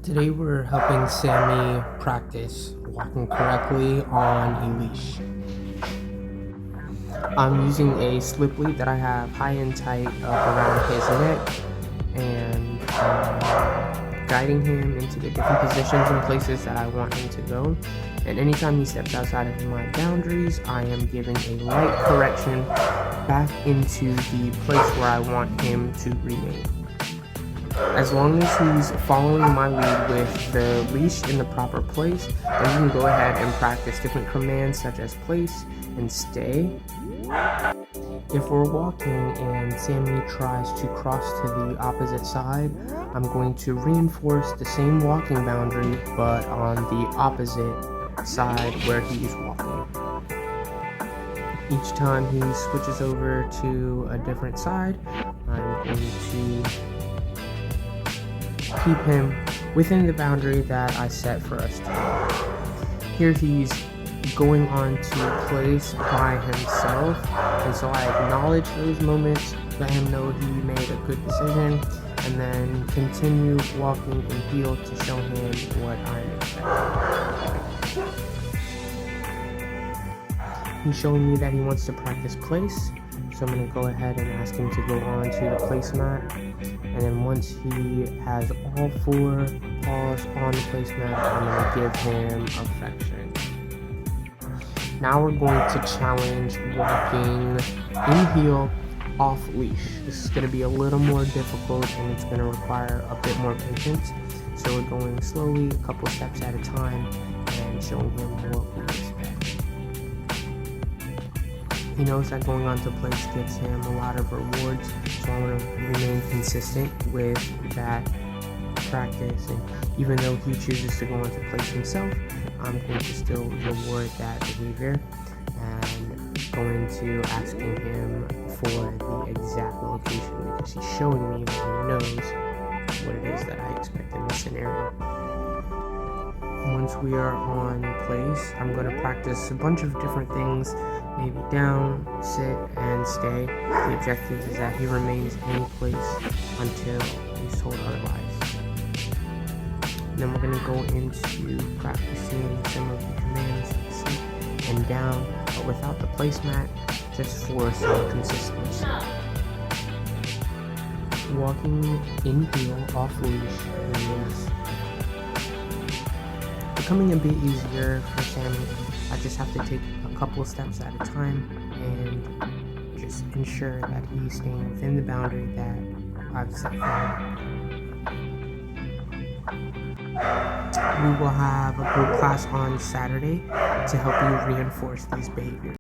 Today we're helping Sammy practice walking correctly on a leash. I'm using a slip lead that I have high and tight up around his neck and guiding him into the different positions and places that I want him to go. And anytime he steps outside of my boundaries, I am giving a light correction back into the place where I want him to remain. As long as he's following my lead with the leash in the proper place, then we can go ahead and practice different commands such as place and stay. If we're walking and Sammy tries to cross to the opposite side, I'm going to reinforce the same walking boundary but on the opposite side where he is walking. Each time he switches over to a different side, I'm going to keep him within the boundary that I set for us to. Here he's going on to place by himself, and so I acknowledge those moments, let him know he made a good decision, and then continue walking in heel to show him what I'm expecting. He's showing me that he wants to practice place, so I'm going to go ahead and ask him to go on to the placemat. And then once he has all 4 paws on the placemat, I'm going to give him affection. Now we're going to challenge walking in heel off leash. This is going to be a little more difficult and it's going to require a bit more patience. So we're going slowly, a couple steps at a time, and showing him what we expect. He knows that going on to place gives him a lot of rewards, so I'm going to remain consistent with that practice. And even though he chooses to go on to place himself, I'm going to still reward that behavior and going to asking him for the exact location because he's showing me that he knows what it is that I expect in this scenario. Once we are on place, I'm going to practice a bunch of different things, maybe down, sit, and stay. The objective is that he remains in place until he's told otherwise. Then we're going to go into practicing some of the commands, sit and down, but without the placemat, just for some consistency. Walking in heel off leash is becoming a bit easier for Sammy. I just have to take a couple steps at a time and just ensure that he's staying within the boundary that I've set for him. We will have a group class on Saturday to help you reinforce these behaviors.